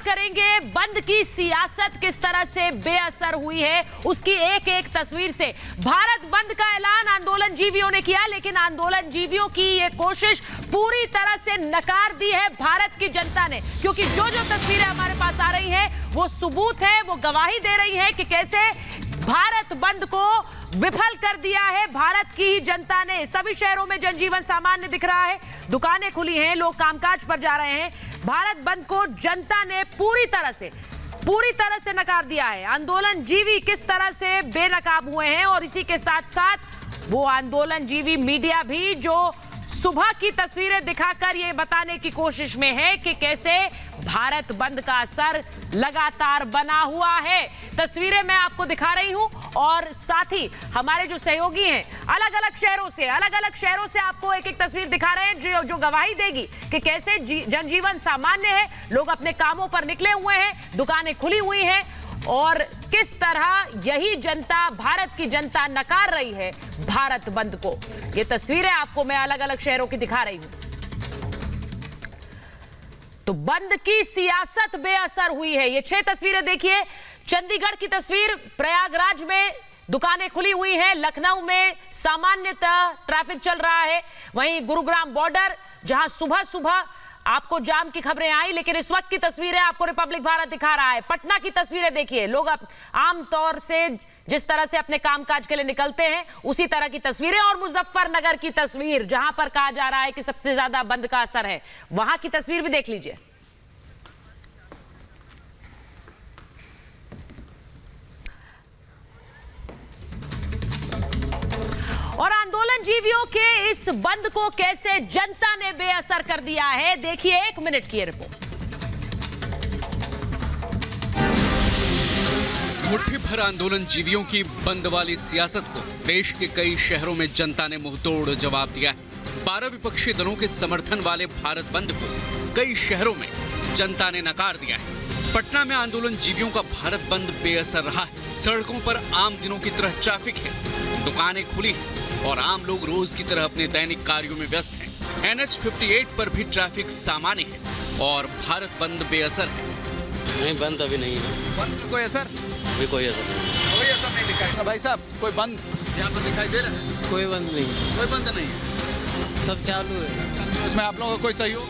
करेंगे बंद की सियासत किस तरह से बेअसर हुई है, उसकी एक एक तस्वीर से। भारत बंद का ऐलान आंदोलन जीवियों ने किया, लेकिन आंदोलन जीवियों की ये कोशिश पूरी तरह से नकार दी है भारत की जनता ने, क्योंकि जो जो तस्वीरें हमारे पास आ रही हैं वो सबूत है, वो गवाही दे रही है कि कैसे भारत बंद को विफल कर दिया है भारत की ही जनता ने। सभी शहरों में जनजीवन सामान्य दिख रहा है, दुकानें खुली हैं, लोग कामकाज पर जा रहे हैं। भारत बंद को जनता ने पूरी तरह से नकार दिया है। आंदोलन जीवी किस तरह से बेनकाब हुए हैं, और इसी के साथ साथ वो आंदोलन जीवी मीडिया भी जो सुबह की तस्वीरें दिखाकर ये बताने की कोशिश में है कि कैसे भारत बंद का असर लगातार बना हुआ है। तस्वीरें मैं आपको दिखा रही हूं, और साथ ही हमारे जो सहयोगी हैं अलग अलग शहरों से आपको एक एक तस्वीर दिखा रहे हैं जो गवाही देगी कि कैसे जनजीवन सामान्य है, लोग अपने कामों पर निकले हुए हैं, दुकानें खुली हुई हैं, और किस तरह यही जनता, भारत की जनता नकार रही है भारत बंद को। ये तस्वीरें आपको मैं अलग अलग शहरों की दिखा रही हूं। तो बंद की सियासत बेअसर हुई है। ये 6 तस्वीरें देखिए। चंडीगढ़ की तस्वीर, प्रयागराज में दुकानें खुली हुई हैं, लखनऊ में सामान्यतः ट्रैफिक चल रहा है, वहीं गुरुग्राम बॉर्डर जहां सुबह सुबह आपको जाम की खबरें आई, लेकिन इस वक्त की तस्वीरें आपको रिपब्लिक भारत दिखा रहा है। पटना की तस्वीरें देखिए, लोग आमतौर से जिस तरह से अपने कामकाज के लिए निकलते हैं उसी तरह की तस्वीरें। और मुजफ्फरनगर की तस्वीर, जहां पर कहा जा रहा है कि सबसे ज्यादा बंद का असर है, वहां की तस्वीर भी देख लीजिए। और आंदोलन जीवियों के इस बंद को कैसे जनता ने बेअसर कर दिया है, देखिए 1 मिनट की रिपोर्ट। मुट्ठी भर आंदोलन जीवियों की बंद वाली सियासत को देश के कई शहरों में जनता ने मुंहतोड़ जवाब दिया है। 12 विपक्षी दलों के समर्थन वाले भारत बंद को कई शहरों में जनता ने नकार दिया है। पटना में आंदोलन जीवियों का भारत बंद बेअसर रहा है। सड़कों पर आम दिनों की तरह ट्रैफिक है, दुकानें खुली हैं और आम लोग रोज की तरह अपने दैनिक कार्यों में व्यस्त हैं। NH 58 पर भी ट्रैफिक सामान्य है और भारत बंद बेअसर है। नहीं, बंद अभी नहीं है। बंद का कोई असर? अभी कोई असर नहीं है। कोई असर नहीं दिखाई। भाई साहब, कोई बंद यहाँ पर दिखाई दे रहा है? कोई बंद नहीं, कोई बंद नहीं है, सब चालू है। उसमें आप लोगों का कोई सहयोग?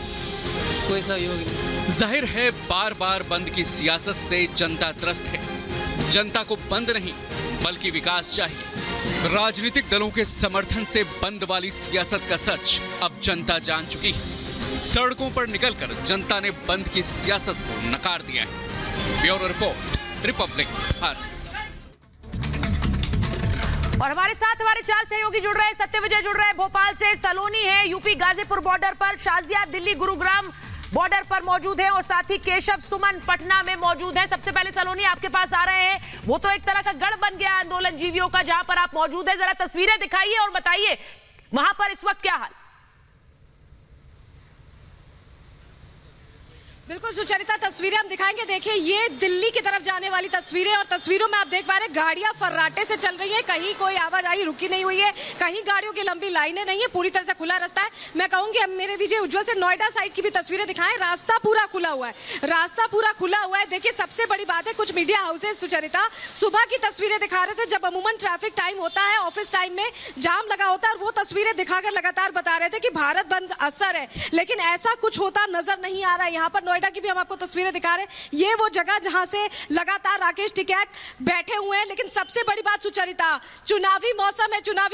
कोई सहयोग नहीं। जाहिर है बार बार बंद की सियासत से जनता त्रस्त है। जनता को बंद नहीं बल्कि विकास चाहिए। राजनीतिक दलों के समर्थन से बंद वाली सियासत का सच अब जनता जान चुकी है। सड़कों पर निकलकर जनता ने बंद की सियासत को नकार दिया है। Bureau report, Republic Bharat. और हमारे साथ हमारे 4 सहयोगी जुड़ रहे हैं। सत्यविजय जुड़ रहे हैं भोपाल से, सलोनी है यूपी गाजीपुर बॉर्डर पर, शाजिया दिल्ली गुरुग्राम बॉर्डर पर मौजूद है, और साथ ही केशव सुमन पटना में मौजूद है। सबसे पहले सलोनी आपके पास आ रहे हैं। वो तो एक तरह का गढ़ बन गया आंदोलन जीवियों का, जहां पर आप मौजूद है। जरा तस्वीरें दिखाइए और बताइए वहां पर इस वक्त क्या हाल। बिल्कुल सुचरिता, तस्वीरें हम दिखाएंगे। देखिए, ये दिल्ली की तरफ जाने वाली तस्वीरें, और तस्वीरों में आप देख पा रहे हैं गाड़ियां फर्राटे से चल रही हैं, कहीं कोई आवाजाही रुकी नहीं हुई है, कहीं गाड़ियों की लंबी लाइनें नहीं है, पूरी तरह से खुला रास्ता है। मैं कहूंगी अब मेरे विजय उज्जवल से नोएडा साइड की भी तस्वीरें दिखाएं। रास्ता पूरा खुला हुआ है, देखिए सबसे बड़ी बात है, कुछ मीडिया हाउसेस सुचरिता सुबह की तस्वीरें दिखा रहे थे, जब अमूमन ट्रैफिक टाइम होता है, ऑफिस टाइम में जाम लगा होता है, और वो तस्वीरें दिखाकर लगातार बता रहे थे कि भारत बंद असर है, लेकिन ऐसा कुछ होता नजर नहीं आ रहा है। यहाँ पर नोएडा की भी हम आपको तस्वीरें दिखा रहे हैं। ये वो जगह जहां से लगातार राकेश टिकैत बैठे हुए हैं, लेकिन सबसे बड़ी बात सुचरिता, चुनावी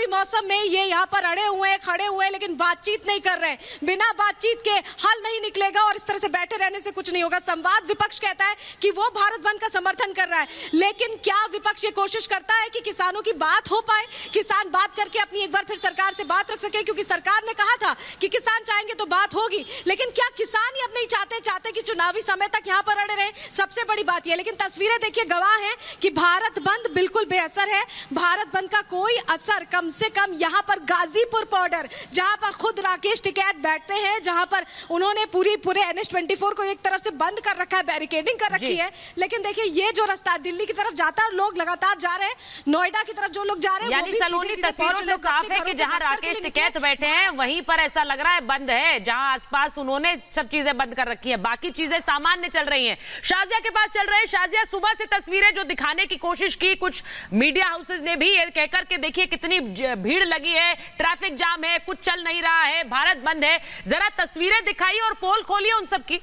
मौसम में ये यहाँ पर अड़े हुए हैं, खड़े हुए हैं, लेकिन बातचीत नहीं कर रहे हैं। बिना बातचीत के हल नहीं निकलेगा, और इस तरह से बैठे रहने से कुछ नहीं होगा। संवाद, विपक्ष कहता है कि वो भारत बंद का समर्थन कर रहा है, लेकिन क्या विपक्ष ये कोशिश करता है कि किसानों की बात हो पाए, किसान बात करके अपनी एक बार फिर सरकार से बात रख सके? क्योंकि सरकार ने कहा था कि किसान चाहेंगे तो बात होगी, लेकिन क्या किसान ही अब नहीं चाहते कि चुनावी समय तक यहाँ पर अड़े रहे? सबसे बड़ी बात यह, लेकिन तस्वीरें देखिए गवाह हैं कि भारत बंद बिल्कुल बेअसर है। भारत बंद का कोई असर, कम से कम यहाँ पर गाजीपुर बॉर्डर, जहां पर खुद राकेश टिकैत बैठते हैं, जहां पर उन्होंने पूरे NH 24 को एक तरफ से बंद कर रखा है, बैरिकेडिंग कर रखी है, लेकिन देखिए ये जो रास्ता दिल्ली की तरफ जाता है, लोग लगातार जा रहे हैं, नोएडा की तरफ जो लोग जा रहे हैं, यानी सलोनी तस्वीरों से साफ है कि जहां राकेश टिकैत बैठे हैं वहीं पर ऐसा लग रहा है बंद है, जहां आसपास उन्होंने सब चीजें बंद कर रखी है, बाकी बाकी चीजें सामान्य चल रही हैं। शाजिया के पास चल रहे हैं। शाजिया, सुबह से तस्वीरें जो दिखाने की कोशिश की कुछ मीडिया हाउसेस ने भी, ये कहकर के देखिए कितनी भीड़ लगी है, ट्रैफिक जाम है, कुछ चल नहीं रहा है, भारत बंद है। जरा तस्वीरें दिखाइए और पोल खोलिए उन सब की।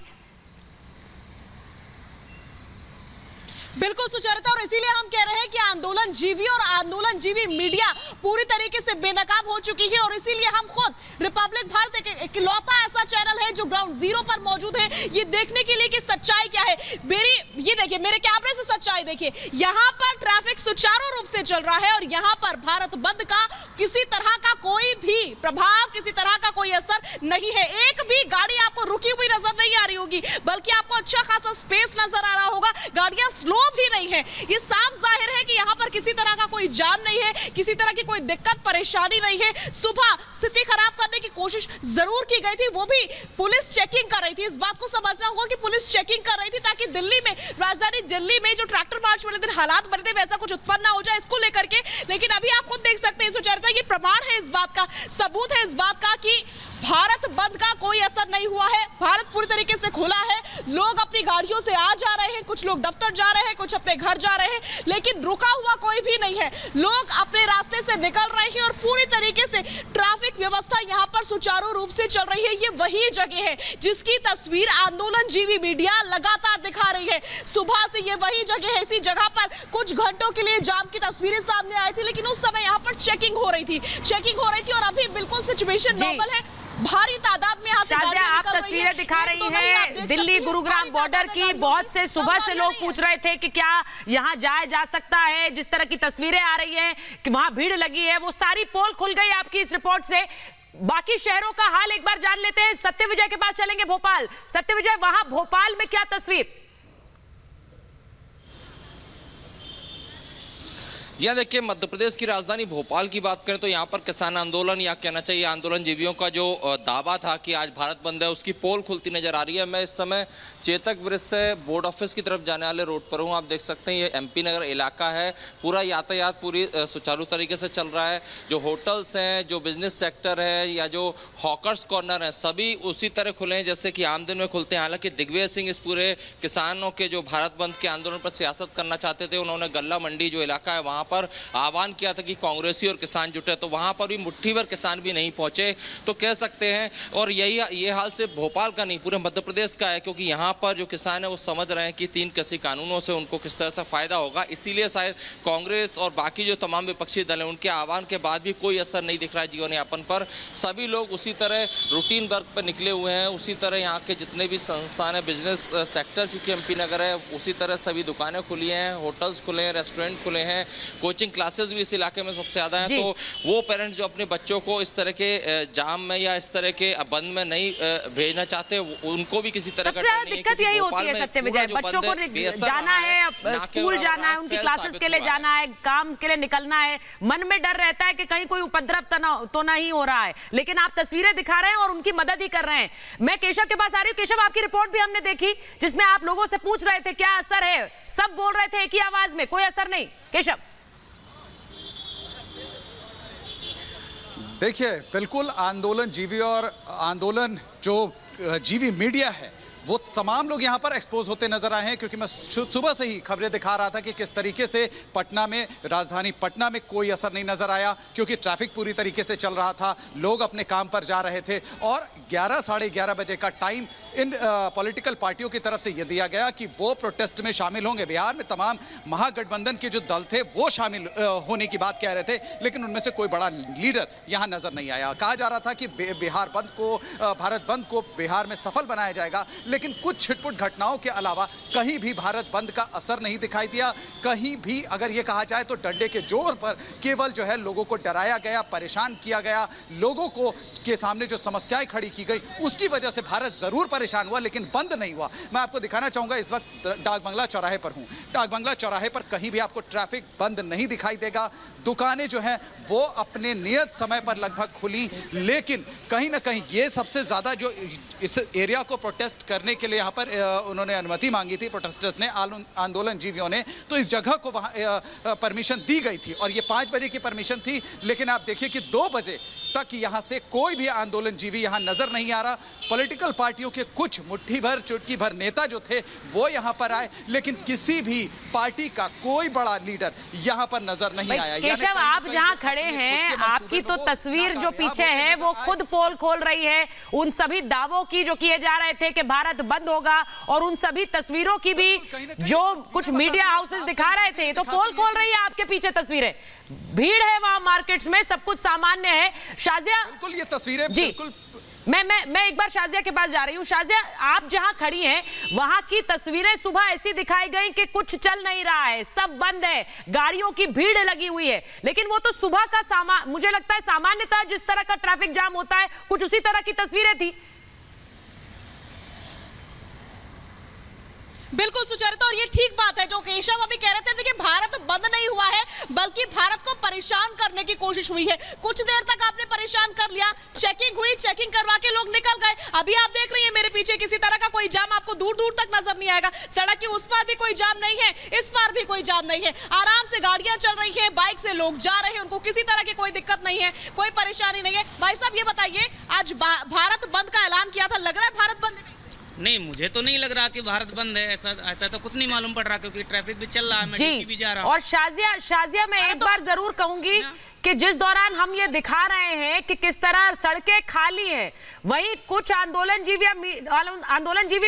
बिल्कुल सुचरिता, और इसीलिए हम कह रहे हैं कि आंदोलन जीवी और आंदोलन जीवी मीडिया पूरी तरीके से बेनकाब हो चुकी है। और इसीलिए हम खुद रिपब्लिक भारत एक इकलौता ऐसा चैनल है जो ग्राउंड जीरो पर मौजूद है, ये देखने के लिए कि सच्चाई क्या है। ये देखिए, मेरे कैमरे से सच्चाई देखिए। यहाँ पर ट्रैफिक सुचारू रूप से चल रहा है और यहाँ पर भारत बंद का किसी तरह का कोई भी प्रभाव, किसी तरह का कोई असर नहीं है। एक भी गाड़ी आपको रुकी हुई नजर नहीं आ रही होगी, बल्कि आपको अच्छा खासा स्पेस नजर आ रहा होगा। गाड़ियां स्लो भी नहीं है। ये साफ जाहिर है कि यहाँ पर किसी तरह का कोई जाम नहीं है, किसी तरह की कोई दिक्कत परेशानी नहीं है। सुबह स्थिति खराब करने की कोशिश जरूर की गई थी, वो भी पुलिस चेकिंग कर रही थी। इस बात को समझना होगा कि पुलिस चेकिंग कर रही थी ताकि दिल्ली में, राजधानी दिल्ली में जो ट्रैक्टर मार्च वाले दिन हालात बने थे वैसा कुछ उत्पन्न ना हो जाए, इसको लेकर के। लेकिन अभी आप खुद देख सकते हैं सुचरिता, ये प्रमाण है इस बात का, सबूत है इस बात का कि भारत बंद का कोई असर नहीं हुआ है। भारत पूरी तरीके से खुला है, लोग अपनी गाड़ियों से आ जा रहे हैं, कुछ लोग दफ्तर जा रहे हैं, कुछ अपने घर जा रहे हैं, लेकिन रुका हुआ कोई भी नहीं है। लोग अपने रास्ते से निकल रहे हैं और पूरी तरीके से ट्रैफिक व्यवस्था यहाँ पर सुचारू रूप से चल रही है। ये वही जगह है जिसकी तस्वीर आंदोलन जीवी मीडिया लगातार दिखा रही है। सुबह से ये वही जगह है। इसी जगह पर कुछ घंटों के लिए जाम की तस्वीरें सामने आई थी, लेकिन उस समय यहाँ पर चेकिंग हो रही थी और अभी बिल्कुल सिचुएशन नॉर्मल है। भारी तादाद में यहाँ से शाजिया, आप तस्वीरें दिखा रही हैं दिल्ली गुरुग्राम बॉर्डर की। बहुत से सुबह से लोग पूछ रहे थे कि क्या यहाँ जाया जा सकता है। जिस तरह की तस्वीरें आ रही हैं कि वहां भीड़ लगी है, वो सारी पोल खुल गई आपकी इस रिपोर्ट से। बाकी शहरों का हाल एक बार जान लेते हैं। सत्यविजय के पास चलेंगे, भोपाल। सत्यविजय, वहां भोपाल में क्या तस्वीर? यहाँ देखिए, मध्य प्रदेश की राजधानी भोपाल की बात करें तो यहाँ पर किसान आंदोलन, या कहना चाहिए आंदोलन जीवियों का जो दावा था कि आज भारत बंद है, उसकी पोल खुलती नजर आ रही है। मैं इस समय चेतक ब्रिज से बोर्ड ऑफिस की तरफ जाने वाले रोड पर हूँ। आप देख सकते हैं ये MP नगर इलाका है। पूरा यातायात पूरी सुचारू तरीके से चल रहा है। जो होटल्स हैं, जो बिजनेस सेक्टर है, या जो हॉकर्स कॉर्नर है, सभी उसी तरह खुले हैं जैसे कि आम दिन में खुलते हैं। हालांकि दिग्विजय सिंह इस पूरे किसानों के जो भारत बंद के आंदोलन पर सियासत करना चाहते थे, उन्होंने गल्ला मंडी जो इलाका है वहाँ पर आह्वान किया था कि कांग्रेसी और किसान जुटे, तो वहां पर भी मुट्ठी भर किसान भी नहीं पहुंचे, तो कह सकते हैं। और ये हाल सिर्फ भोपाल का नहीं, पूरे मध्य प्रदेश का है, क्योंकि यहाँ पर जो किसान है वो समझ रहे हैं कि 3 कृषि कानूनों से उनको किस तरह से फायदा होगा। इसीलिए शायद कांग्रेस और बाकी जो तमाम विपक्षी दल हैं उनके आह्वान के बाद भी कोई असर नहीं दिख रहा है जीवन यापन पर। सभी लोग उसी तरह रूटीन वर्क पर निकले हुए हैं। उसी तरह यहाँ के जितने भी संस्थान है, बिजनेस सेक्टर चूंकि MP नगर है, उसी तरह सभी दुकानें खुली हैं, होटल्स खुले हैं, रेस्टोरेंट खुले हैं, कोचिंग क्लासेस भी इस इलाके में सबसे ज्यादा हैं। तो वो पेरेंट्स जो अपने बच्चों को इस तरह के जाम में या इस तरह के बंद में नहीं भेजना चाहते, उनको भी किसी तरह का डर नहीं है। दिक्कत यही होती है सत्यविजय, बच्चों को जाना है, स्कूल जाना है, उनकी क्लासेस के लिए जाना है, काम के लिए निकलना है, मन में डर रहता है कि कहीं कोई उपद्रव तो नहीं हो रहा है। लेकिन आप तस्वीरें दिखा रहे हैं और उनकी मदद ही कर रहे हैं। मैं केशव के पास आ रही हूँ। केशव, आपकी रिपोर्ट भी हमने देखी जिसमें आप लोगों से पूछ रहे थे क्या असर है, सब बोल रहे थे एक ही आवाज में कोई असर नहीं। केशव, देखिए, बिल्कुल आंदोलन जीवी और आंदोलन जो जीवी मीडिया है वो तमाम लोग यहाँ पर एक्सपोज होते नजर आए हैं, क्योंकि मैं सुबह से ही खबरें दिखा रहा था कि किस तरीके से पटना में, राजधानी पटना में कोई असर नहीं नजर आया, क्योंकि ट्रैफिक पूरी तरीके से चल रहा था, लोग अपने काम पर जा रहे थे। और 11 साढ़े 11 बजे का टाइम इन पॉलिटिकल पार्टियों की तरफ से यह दिया गया कि वो प्रोटेस्ट में शामिल होंगे। बिहार में तमाम महागठबंधन के जो दल थे वो शामिल होने की बात कह रहे थे, लेकिन उनमें से कोई बड़ा लीडर यहाँ नजर नहीं आया। कहा जा रहा था कि बिहार बंद को, भारत बंद को बिहार में सफल बनाया जाएगा, लेकिन कुछ छिटपुट घटनाओं के अलावा कहीं भी भारत बंद का असर नहीं दिखाई दिया। कहीं भी अगर ये कहा जाए तो डंडे के जोर पर केवल जो है लोगों को डराया गया, परेशान किया गया, लोगों को के सामने जो समस्याएं खड़ी की गई उसकी वजह से भारत जरूर परेशान हुआ, लेकिन बंद नहीं हुआ। मैं आपको दिखाना चाहूंगा, इस वक्त डाक बंगला चौराहे पर हूं। डाक बंगला चौराहे पर कहीं भी आपको ट्रैफिक बंद नहीं दिखाई देगा। दुकानें जो हैं वो अपने नियत समय पर लगभग खुली, लेकिन कहीं ना कहीं ये सबसे ज्यादा जो इस एरिया को प्रोटेस्ट करने के लिए यहाँ पर उन्होंने अनुमति मांगी थी, प्रोटेस्टर्स ने, आंदोलन जीवियों ने, तो इस जगह को वहाँ परमिशन दी गई थी और ये 5 बजे की परमिशन थी। लेकिन आप देखिए कि 2 बजे तक यहां से कोई भी आंदोलनजीवी यहां नजर नहीं आ रहा। पॉलिटिकल पार्टियों के कुछ मुट्ठी भर चुटकी भर नेता जो थे वो यहां पर आए, लेकिन किसी भी पार्टी का कोई बड़ा लीडर यहां पर नजर नहीं आया। केशव, आप जहां खड़े हैं, आपकी तो तस्वीर जो पीछे है वो खुद पोल खोल रही है उन सभी दावों की जो किए जा रहे थे कि भारत बंद होगा, और उन सभी तस्वीरों की भी जो कुछ मीडिया हाउसेस दिखा रहे थे। तो पोल खोल रही है आपके पीछे तस्वीरें, भीड़ है वहां मार्केट्स में, सब कुछ सामान्य है। शाजिया, बिल्कुल ये तस्वीरें जी, बिल्कुल मैं एक बार शाजिया के पास जा रही हूँ। शाजिया, आप जहां खड़ी हैं वहां की तस्वीरें सुबह ऐसी दिखाई गई कि कुछ चल नहीं रहा है, सब बंद है, गाड़ियों की भीड़ लगी हुई है, लेकिन वो तो सुबह का मुझे लगता है सामान्यतः जिस तरह का ट्रैफिक जाम होता है कुछ उसी तरह की तस्वीरें थी। बिल्कुल सुचरिता, और ये ठीक बात है जो केशव अभी कह रहे थे। देखिए, भारत बंद नहीं हुआ है बल्कि भारत को परेशान करने की कोशिश हुई है। कुछ देर तक आपने परेशान कर लिया, चेकिंग हुई, चेकिंग करवा के लोग निकल गए। अभी आप देख रही हैं मेरे पीछे किसी तरह का कोई जाम आपको दूर दूर तक नजर नहीं आएगा। सड़क के उस पार भी कोई जाम नहीं है, इस पार भी कोई जाम नहीं है। आराम से गाड़ियां चल रही है, बाइक से लोग जा रहे हैं, उनको किसी तरह की कोई दिक्कत नहीं है, कोई परेशानी नहीं है। भाई साहब, ये बताइए, आज भारत बंद का ऐलान किया था, लग रहा है भारत बंद नहीं, मुझे तो नहीं लग रहा कि भारत बंद है। ऐसा तो कुछ नहीं मालूम पड़ रहा, क्योंकि ट्रैफिक भी चल रहा है, मैं ड्यूटी भी जा रहा हूँ। और शाजिया मैं एक बार जरूर कहूंगी कि जिस दौरान हम ये दिखा रहे हैं कि किस तरह सड़कें खाली हैं, वहीं कुछ आंदोलनजीवी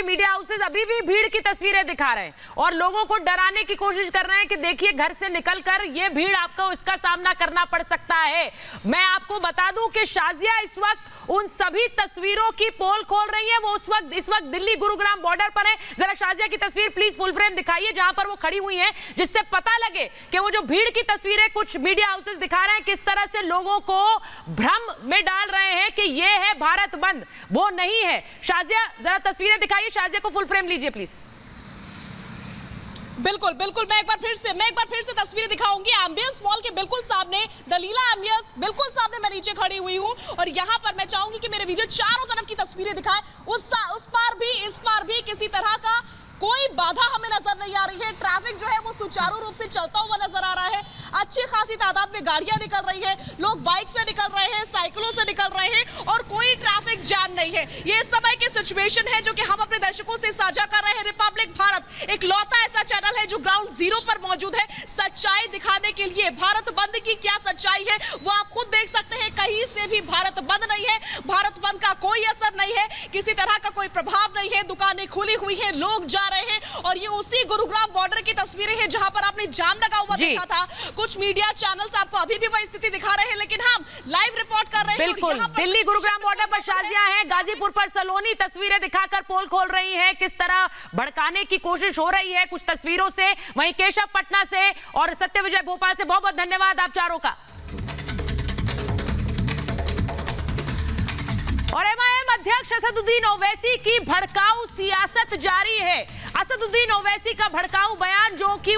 मीडिया हाउसेस अभी भी भीड़ की तस्वीरें दिखा रहे हैं और लोगों को डराने की कोशिश कर रहे हैं कि देखिए, घर से निकलकर ये भीड़ आपको इसका सामना करना पड़ सकता है। मैं आपको बता दूं कि शाजिया इस वक्त उन सभी तस्वीरों की पोल खोल रही है। वो इस वक्त दिल्ली गुरुग्राम बॉर्डर पर है। जरा शाजिया की तस्वीर प्लीज फुल फ्रेम दिखाइए जहां पर वो खड़ी हुई है, जिससे पता लगे कि वो जो भीड़ की तस्वीरें कुछ मीडिया हाउसेस दिखा रहे हैं किस तरह से लोगों को भ्रम में डाल रहे हैं कि ये है भारत बंद, वो नहीं है। शाजिया, जरा तस्वीरें दिखाइए, शाजिया को फुल फ्रेम लीजिए प्लीज। बिल्कुल बिल्कुल, मैं एक बार फिर से तस्वीरें दिखाऊंगी। एम्बियंस मॉल के बिल्कुल सामने, दलीला एम्बियंस बिल्कुल सामने मैं नीचे खड़ी हुई हूं, और यहां पर मैं चाहूंगी कि मेरे वीडियो चारों तरफ की तस्वीरें दिखाएं। उस पार भी इस पार भी किसी तरह का कोई बाधा हमें नजर नहीं आ रही है। ट्रैफिक जो है वो सुचारू रूप से चलता हुआ नजर आ रहा है। अच्छी खासी तादाद में गाड़ियां निकल रही है, लोग बाइक से निकल रहे हैं, साइकिलों से निकल रहे हैं, और कोई ट्रैफिक जाम नहीं है। ये इस समय की सिचुएशन है जो कि हम अपने दर्शकों से साझा कर रहे हैं। रिपब्लिक भारत एक लौता ऐसा चैनल है जो ग्राउंड जीरो पर मौजूद है, सच्चाई दिखाने के लिए। भारत बंद की क्या सच्चाई है वो आप खुद देख सकते हैं। कहीं से भी भारत बंद नहीं है, भारत बंद का कोई असर नहीं है, किसी तरह का कोई प्रभाव नहीं है। दुकानें खुली हुई है, लोग जा रहे हैं, और ये उसी गुरुग्राम बॉर्डर की तस्वीरें हैं जहां पर आपने जाम लगा हुआ देखा था। कुछ मीडिया चैनल्स आपको अभी भी वही स्थिति दिखा रहे हैं, लेकिन हम लाइव रिपोर्ट कर रहे हैं। बिल्कुल, दिल्ली गुरुग्राम बॉर्डर पर शाजिया है, गाजीपुर पर सलोनी तस्वीरें दिखाकर पोल खोल रही है, किस तरह भड़काने की कोशिश हो रही है कुछ तस्वीरों से। वहीं केशव पटना से और सत्य विजय भोपाल से बहुत बहुत धन्यवाद आप चारों का। और एमआईएम अध्यक्ष असदुद्दीन ओवैसी की भड़काऊ सियासत जारी है। असदुद्दीन ओवैसी का भड़काऊ बयान जो कि